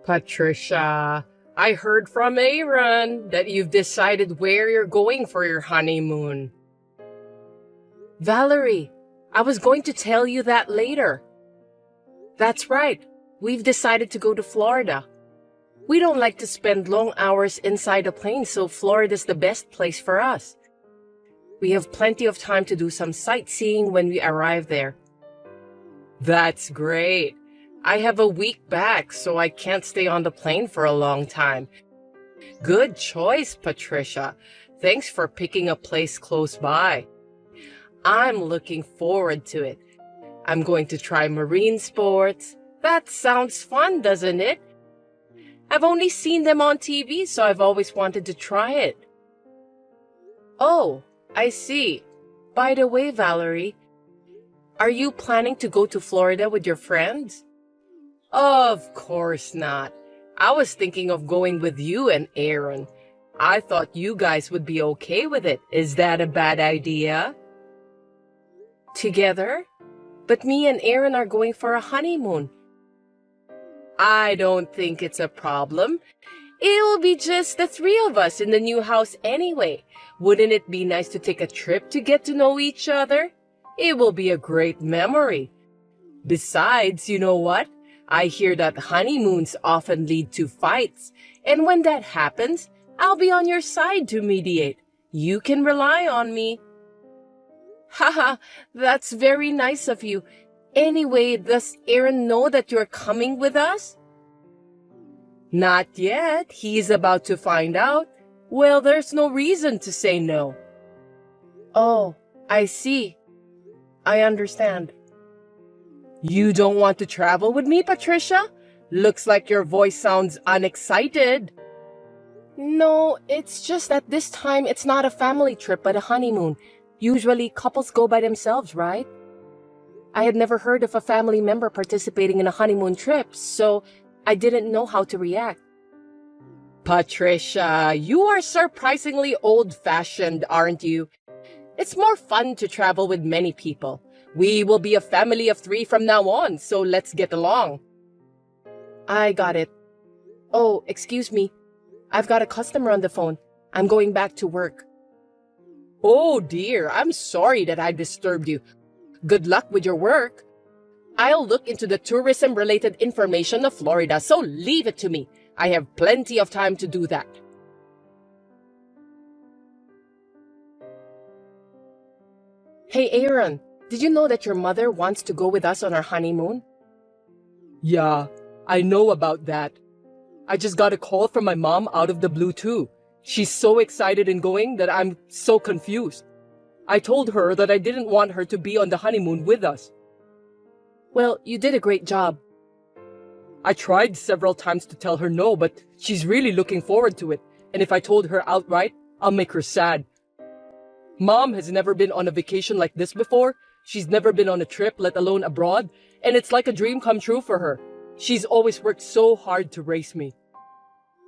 Patricia, I heard from Aaron that you've decided where you're going for your honeymoon. Valerie, I was going to tell you that later. That's right. We've decided to go to Florida. We don't like to spend long hours inside a plane, so Florida's the best place for us. We have plenty of time to do some sightseeing when we arrive there. That's great. I have a week back, so I can't stay on the plane for a long time. Good choice, Patricia. Thanks for picking a place close by. I'm looking forward to it. I'm going to try marine sports. That sounds fun, doesn't it? I've only seen them on TV, so I've always wanted to try it. Oh, I see. By the way, Valerie, are you planning to go to Florida with your friends? Of course not. I was thinking of going with you and Aaron. I thought you guys would be okay with it. Is that a bad idea? Together? But me and Aaron are going for a honeymoon. I don't think it's a problem. It will be just the three of us in the new house anyway. Wouldn't it be nice to take a trip to get to know each other? It will be a great memory. Besides, you know what? I hear that honeymoons often lead to fights, and when that happens, I'll be on your side to mediate. You can rely on me. Haha, that's very nice of you. Anyway, does Aaron know that you're coming with us? Not yet. He's about to find out. Well, there's no reason to say no. Oh, I see. I understand. You don't want to travel with me, Patricia? Looks like your voice sounds unexcited. No, it's just that this time it's not a family trip but a honeymoon. Usually couples go by themselves, right? I had never heard of a family member participating in a honeymoon trip, so I didn't know how to react. Patricia, you are surprisingly old-fashioned, aren't you? It's more fun to travel with many people. We will be a family of 3 from now on, so let's get along. I got it. Oh, excuse me. I've got a customer on the phone. I'm going back to work. Oh dear, I'm sorry that I disturbed you. Good luck with your work. I'll look into the tourism-related information of Florida, so leave it to me. I have plenty of time to do that. Hey, Aaron, did you know that your mother wants to go with us on our honeymoon? Yeah, I know about that. I just got a call from my mom out of the blue too. She's so excited in going that I'm so confused. I told her that I didn't want her to be on the honeymoon with us. Well, you did a great job. I tried several times to tell her no, but she's really looking forward to it. And if I told her outright, I'll make her sad. Mom has never been on a vacation like this before. She's never been on a trip, let alone abroad. And it's like a dream come true for her. She's always worked so hard to raise me.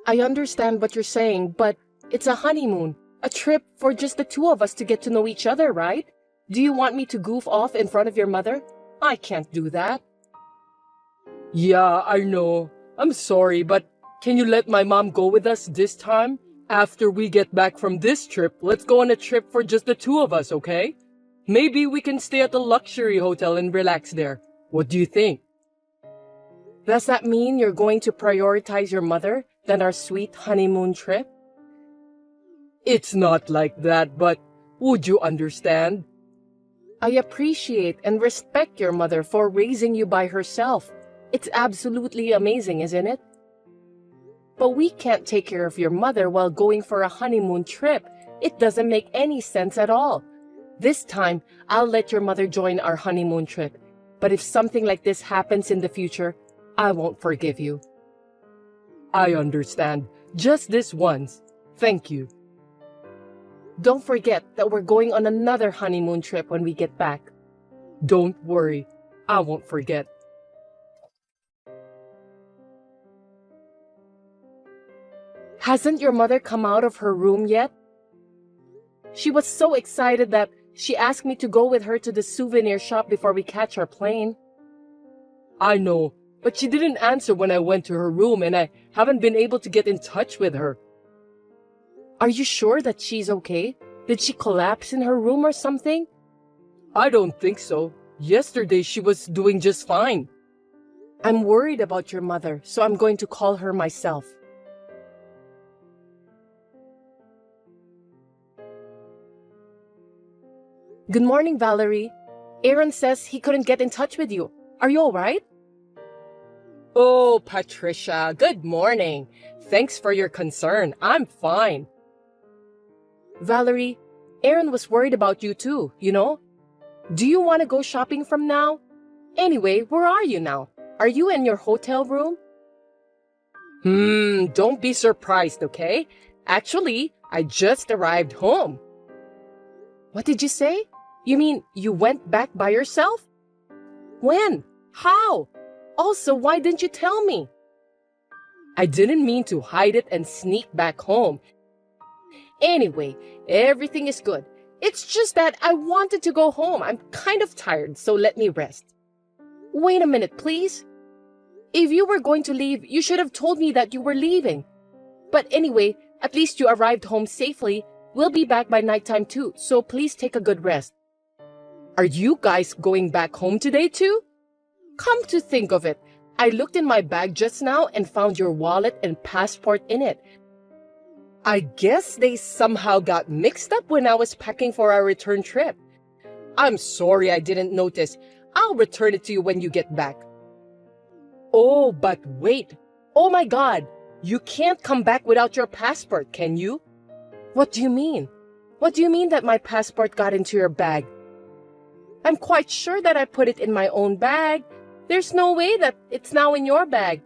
I understand what you're saying, but it's a honeymoon. A trip for just the 2 of us to get to know each other, right? Do you want me to goof off in front of your mother? I can't do that. Yeah, I know. I'm sorry, but can you let my mom go with us this time? After we get back from this trip, let's go on a trip for just the 2 of us, okay? Maybe we can stay at a luxury hotel and relax there. What do you think? Does that mean you're going to prioritize your mother than our sweet honeymoon trip? It's not like that, but would you understand? I appreciate and respect your mother for raising you by herself. It's absolutely amazing, isn't it? But we can't take care of your mother while going for a honeymoon trip. It doesn't make any sense at all. This time, I'll let your mother join our honeymoon trip. But if something like this happens in the future, I won't forgive you. I understand. Just this once. Thank you. Don't forget that we're going on another honeymoon trip when we get back. Don't worry. I won't forget. Hasn't your mother come out of her room yet? She was so excited that she asked me to go with her to the souvenir shop before we catch our plane. I know, but she didn't answer when I went to her room and I haven't been able to get in touch with her. Are you sure that she's okay? Did she collapse in her room or something? I don't think so. Yesterday she was doing just fine. I'm worried about your mother, so I'm going to call her myself. Good morning, Valerie. Aaron says he couldn't get in touch with you. Are you all right? Oh, Patricia, good morning. Thanks for your concern. I'm fine. Valerie, Aaron was worried about you too, you know? Do you want to go shopping from now? Anyway, where are you now? Are you in your hotel room? Don't be surprised, okay? Actually, I just arrived home. What did you say? You mean you went back by yourself? When? How? Also, why didn't you tell me? I didn't mean to hide it and sneak back home. Anyway, everything is good. It's just that I wanted to go home. I'm kind of tired, so let me rest. Wait a minute, please. If you were going to leave, you should have told me that you were leaving. But anyway, at least you arrived home safely. We'll be back by nighttime too, so please take a good rest. Are you guys going back home today too? Come to think of it, I looked in my bag just now and found your wallet and passport in it. I guess they somehow got mixed up when I was packing for our return trip. I'm sorry I didn't notice. I'll return it to you when you get back. Oh, but wait. Oh my God. You can't come back without your passport, can you? What do you mean? What do you mean that my passport got into your bag? I'm quite sure that I put it in my own bag. There's no way that it's now in your bag.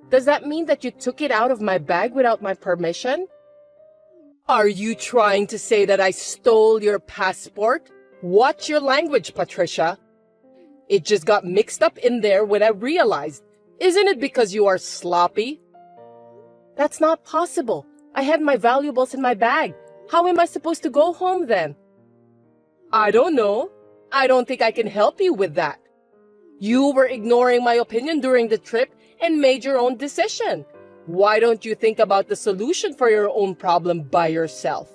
Does that mean that you took it out of my bag without my permission? Are you trying to say that I stole your passport? Watch your language, Patricia. It just got mixed up in there when I realized. Isn't it because you are sloppy? That's not possible. I had my valuables in my bag. How am I supposed to go home then? I don't know. I don't think I can help you with that. You were ignoring my opinion during the trip and made your own decision. Why don't you think about the solution for your own problem by yourself?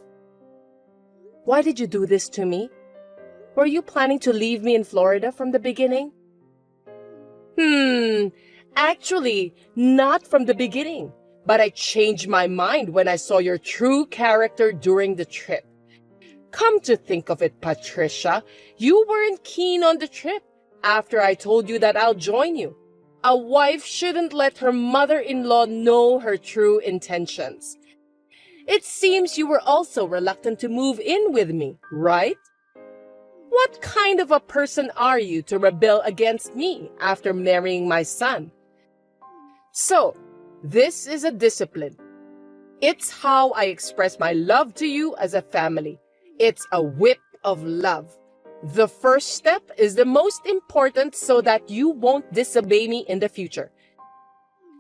Why did you do this to me? Were you planning to leave me in Florida from the beginning? Actually, not from the beginning. But I changed my mind when I saw your true character during the trip. Come to think of it, Patricia, you weren't keen on the trip after I told you that I'll join you. A wife shouldn't let her mother-in-law know her true intentions. It seems you were also reluctant to move in with me, right? What kind of a person are you to rebel against me after marrying my son? So, this is a discipline. It's how I express my love to you as a family. It's a whip of love. The first step is the most important so that you won't disobey me in the future.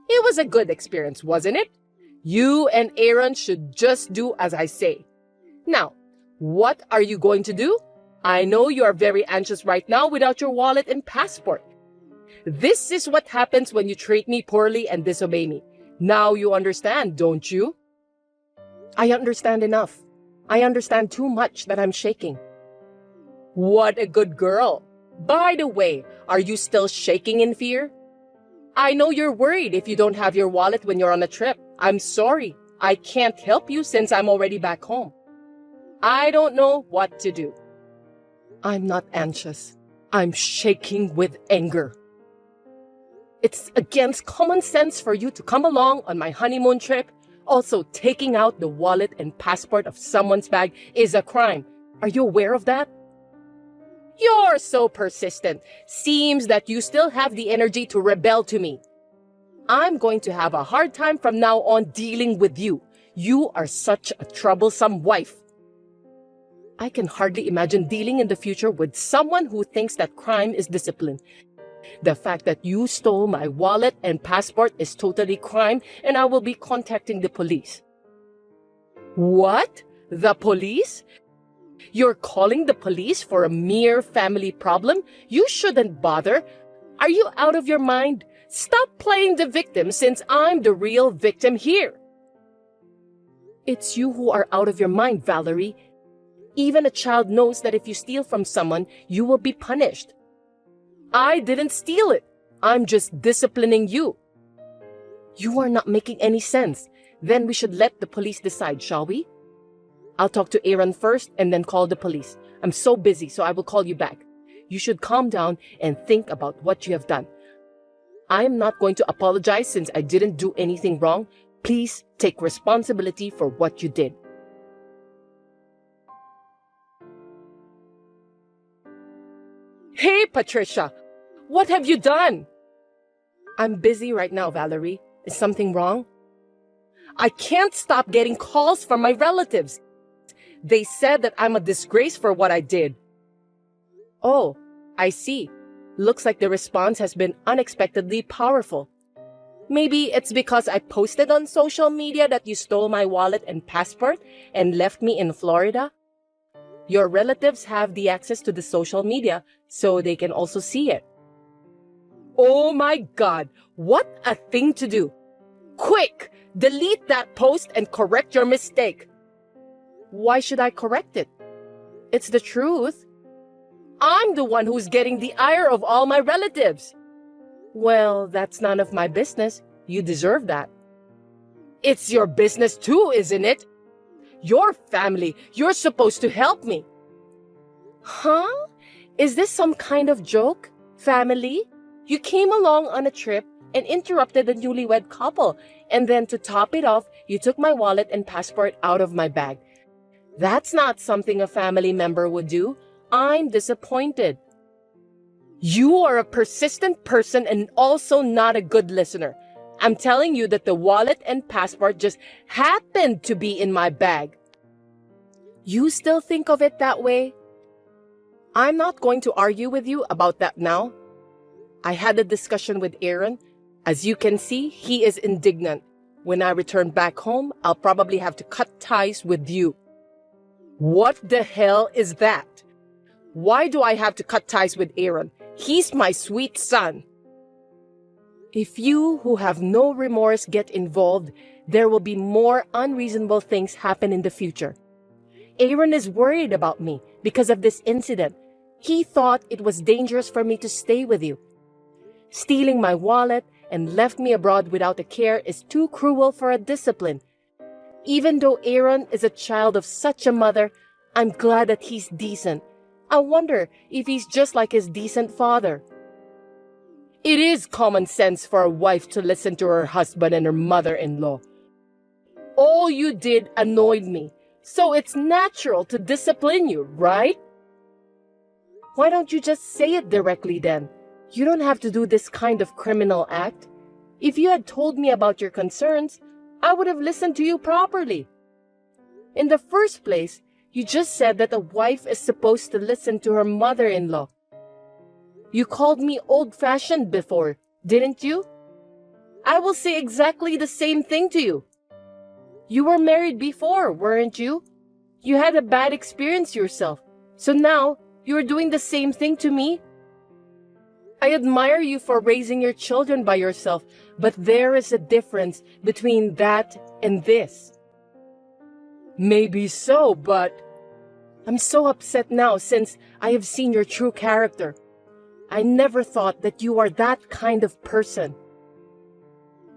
It was a good experience, wasn't it? You and Aaron should just do as I say. Now, what are you going to do? I know you are very anxious right now without your wallet and passport. This is what happens when you treat me poorly and disobey me. Now you understand, don't you? I understand enough. I understand too much that I'm shaking. What a good girl. By the way, are you still shaking in fear? I know you're worried if you don't have your wallet when you're on a trip. I'm sorry. I can't help you since I'm already back home. I don't know what to do. I'm not anxious. I'm shaking with anger. It's against common sense for you to come along on my honeymoon trip. Also, taking out the wallet and passport of someone's bag is a crime. Are you aware of that? You're so persistent. Seems that you still have the energy to rebel to me. I'm going to have a hard time from now on dealing with you. You are such a troublesome wife. I can hardly imagine dealing in the future with someone who thinks that crime is discipline. The fact that you stole my wallet and passport is totally crime, and I will be contacting the police. What? The police? You're calling the police for a mere family problem? You shouldn't bother. Are you out of your mind? Stop playing the victim since I'm the real victim here. It's you who are out of your mind, Valerie. Even a child knows that if you steal from someone, you will be punished. I didn't steal it. I'm just disciplining you. You are not making any sense. Then we should let the police decide, shall we? I'll talk to Aaron first and then call the police. I'm so busy, so I will call you back. You should calm down and think about what you have done. I am not going to apologize since I didn't do anything wrong. Please take responsibility for what you did. Hey, Patricia! What have you done? I'm busy right now, Valerie. Is something wrong? I can't stop getting calls from my relatives. They said that I'm a disgrace for what I did. Oh, I see. Looks like the response has been unexpectedly powerful. Maybe it's because I posted on social media that you stole my wallet and passport and left me in Florida. Your relatives have the access to the social media, so they can also see it. Oh my God, what a thing to do. Quick, delete that post and correct your mistake. Why should I correct it? It's the truth. I'm the one who's getting the ire of all my relatives. Well, that's none of my business. You deserve that. It's your business too, isn't it? Your family. You're supposed to help me. Huh? Is this some kind of joke? Family? You came along on a trip and interrupted the newlywed couple. And then to top it off, you took my wallet and passport out of my bag. That's not something a family member would do. I'm disappointed. You are a persistent person and also not a good listener. I'm telling you that the wallet and passport just happened to be in my bag. You still think of it that way? I'm not going to argue with you about that now. I had a discussion with Aaron. As you can see, he is indignant. When I return back home, I'll probably have to cut ties with you. What the hell is that? Why do I have to cut ties with Aaron? He's my sweet son. If you who have no remorse get involved, there will be more unreasonable things happen in the future. Aaron is worried about me because of this incident. He thought it was dangerous for me to stay with you. Stealing my wallet and left me abroad without a care is too cruel for a discipline. Even though Aaron is a child of such a mother, I'm glad that he's decent. I wonder if he's just like his decent father. It is common sense for a wife to listen to her husband and her mother-in-law. All you did annoyed me, so it's natural to discipline you, right? Why don't you just say it directly then? You don't have to do this kind of criminal act. If you had told me about your concerns, I would have listened to you properly. In the first place, you just said that a wife is supposed to listen to her mother-in-law. You called me old-fashioned before, didn't you? I will say exactly the same thing to you. You were married before, weren't you? You had a bad experience yourself, so now you're doing the same thing to me. I admire you for raising your children by yourself, but there is a difference between that and this. Maybe so, but I'm so upset now since I have seen your true character. I never thought that you are that kind of person.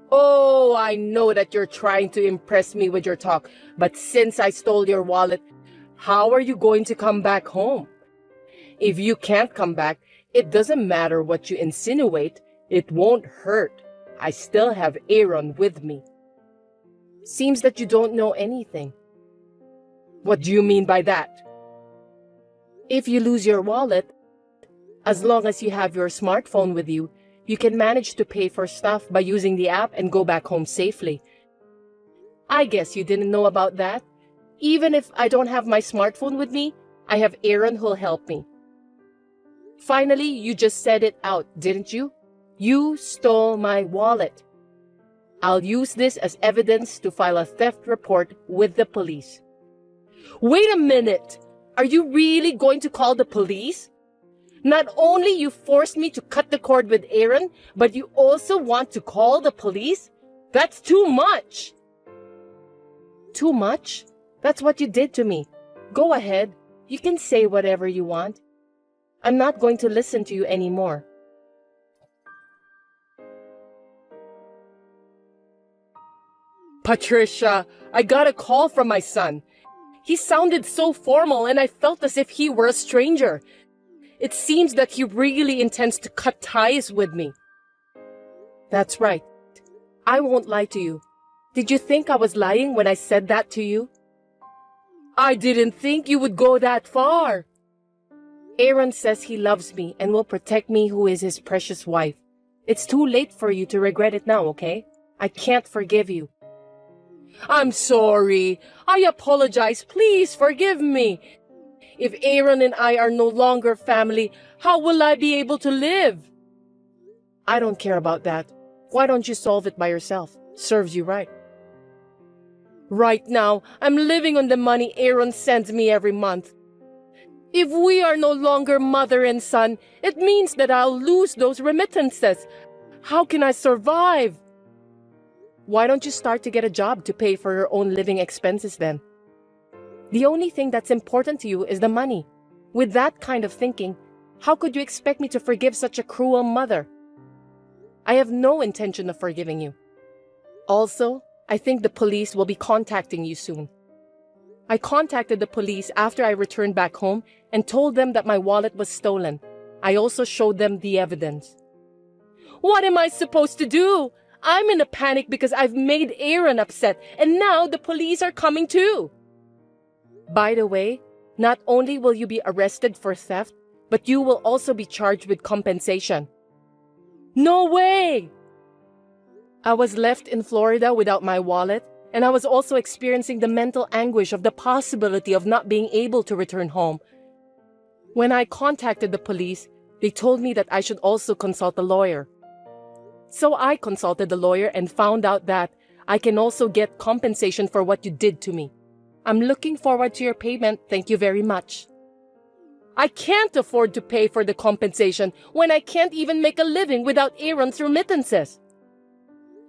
Oh, I know that you're trying to impress me with your talk, but since I stole your wallet, how are you going to come back home? If you can't come back, it doesn't matter what you insinuate. It won't hurt. I still have Aaron with me. Seems that you don't know anything. What do you mean by that? If you lose your wallet, as long as you have your smartphone with you, you can manage to pay for stuff by using the app and go back home safely. I guess you didn't know about that. Even if I don't have my smartphone with me, I have Aaron who'll help me. Finally, you just said it out, didn't you? You stole my wallet. I'll use this as evidence to file a theft report with the police. Wait a minute! Are you really going to call the police? Not only you forced me to cut the cord with Aaron, but you also want to call the police? That's too much. Too much? That's what you did to me. Go ahead. You can say whatever you want. I'm not going to listen to you anymore. Patricia, I got a call from my son. He sounded so formal and I felt as if he were a stranger. It seems that he really intends to cut ties with me. That's right. I won't lie to you. Did you think I was lying when I said that to you? I didn't think you would go that far. Aaron says he loves me and will protect me, who is his precious wife. It's too late for you to regret it now, okay? I can't forgive you. I'm sorry. I apologize. Please forgive me. If Aaron and I are no longer family, how will I be able to live? I don't care about that. Why don't you solve it by yourself? Serves you right. Right now, I'm living on the money Aaron sends me every month. If we are no longer mother and son, it means that I'll lose those remittances. How can I survive? Why don't you start to get a job to pay for your own living expenses then? The only thing that's important to you is the money. With that kind of thinking, how could you expect me to forgive such a cruel mother? I have no intention of forgiving you. Also, I think the police will be contacting you soon. I contacted the police after I returned back home and told them that my wallet was stolen. I also showed them the evidence. What am I supposed to do? I'm in a panic because I've made Aaron upset, and now the police are coming too. By the way, not only will you be arrested for theft, but you will also be charged with compensation. No way! I was left in Florida without my wallet, and I was also experiencing the mental anguish of the possibility of not being able to return home. When I contacted the police, they told me that I should also consult a lawyer. So I consulted the lawyer and found out that I can also get compensation for what you did to me. I'm looking forward to your payment. Thank you very much. I can't afford to pay for the compensation when I can't even make a living without Aaron's remittances.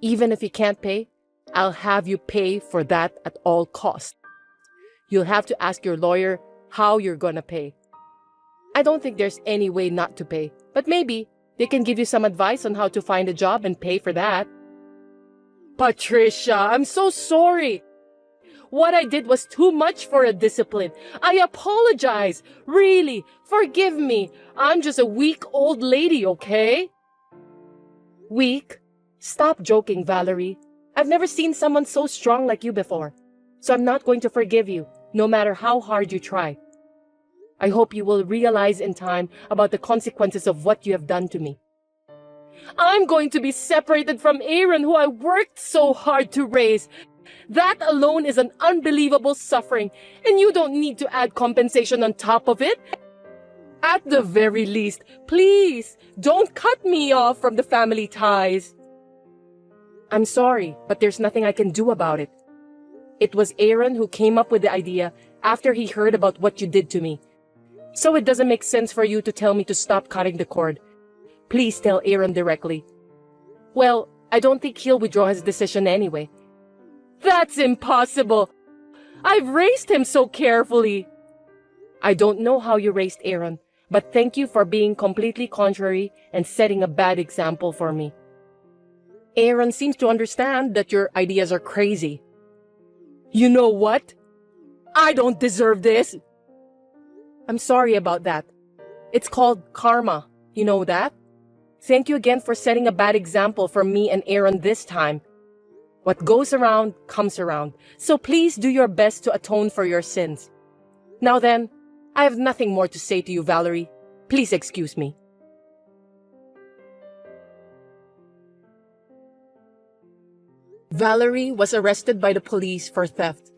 Even if you can't pay, I'll have you pay for that at all costs. You'll have to ask your lawyer how you're gonna pay. I don't think there's any way not to pay, but maybe they can give you some advice on how to find a job and pay for that. Patricia, I'm so sorry. What I did was too much for a discipline. I apologize. Really, forgive me. I'm just a weak old lady, okay? Weak? Stop joking, Valerie. I've never seen someone so strong like you before. So I'm not going to forgive you, no matter how hard you try. I hope you will realize in time about the consequences of what you have done to me. I'm going to be separated from Aaron, who I worked so hard to raise. That alone is an unbelievable suffering, and you don't need to add compensation on top of it. At the very least, please, don't cut me off from the family ties. I'm sorry, but there's nothing I can do about it. It was Aaron who came up with the idea after he heard about what you did to me. So it doesn't make sense for you to tell me to stop cutting the cord. Please tell Aaron directly. Well, I don't think he'll withdraw his decision anyway. That's impossible. I've raised him so carefully. I don't know how you raised Aaron, but thank you for being completely contrary and setting a bad example for me. Aaron seems to understand that your ideas are crazy. You know what? I don't deserve this. I'm sorry about that. It's called karma. You know that? Thank you again for setting a bad example for me and Aaron this time. What goes around comes around. So please do your best to atone for your sins. Now then, I have nothing more to say to you, Valerie. Please excuse me. Valerie was arrested by the police for theft.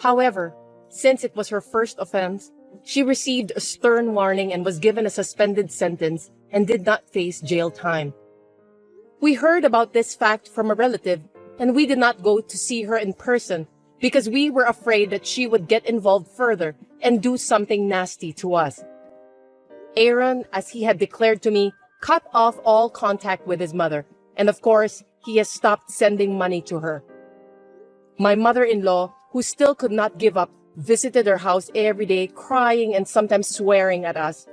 However, since it was her first offense, she received a stern warning and was given a suspended sentence and did not face jail time. We heard about this fact from a relative, and we did not go to see her in person because we were afraid that she would get involved further and do something nasty to us. Aaron, as he had declared to me, cut off all contact with his mother, and of course, he has stopped sending money to her. My mother-in-law, who still could not give up, visited her house every day, crying and sometimes swearing at us.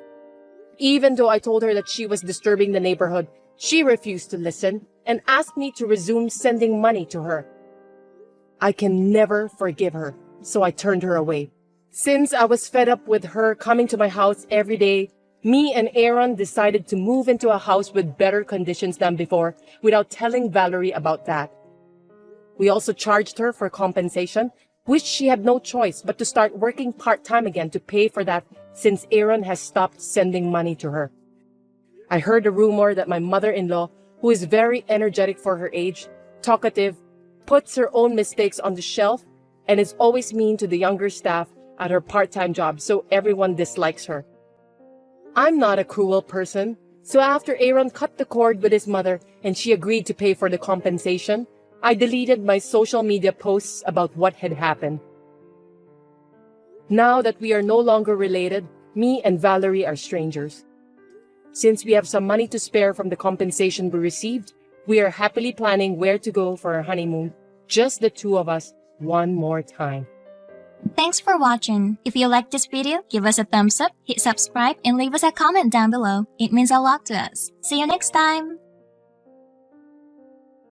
Even though I told her that she was disturbing the neighborhood, she refused to listen and asked me to resume sending money to her. I can never forgive her, so I turned her away. Since I was fed up with her coming to my house every day, me and Aaron decided to move into a house with better conditions than before without telling Valerie about that. We also charged her for compensation, which she had no choice but to start working part-time again to pay for that since Aaron has stopped sending money to her. I heard a rumor that my mother-in-law, who is very energetic for her age, talkative, puts her own mistakes on the shelf, and is always mean to the younger staff at her part-time job, so everyone dislikes her. I'm not a cruel person, so after Aaron cut the cord with his mother and she agreed to pay for the compensation, I deleted my social media posts about what had happened. Now that we are no longer related, me and Valerie are strangers. Since we have some money to spare from the compensation we received, we are happily planning where to go for our honeymoon, just the two of us, one more time. Thanks for watching. If you liked this video, give us a thumbs up, hit subscribe, and leave us a comment down below. It means a lot to us. See you next time!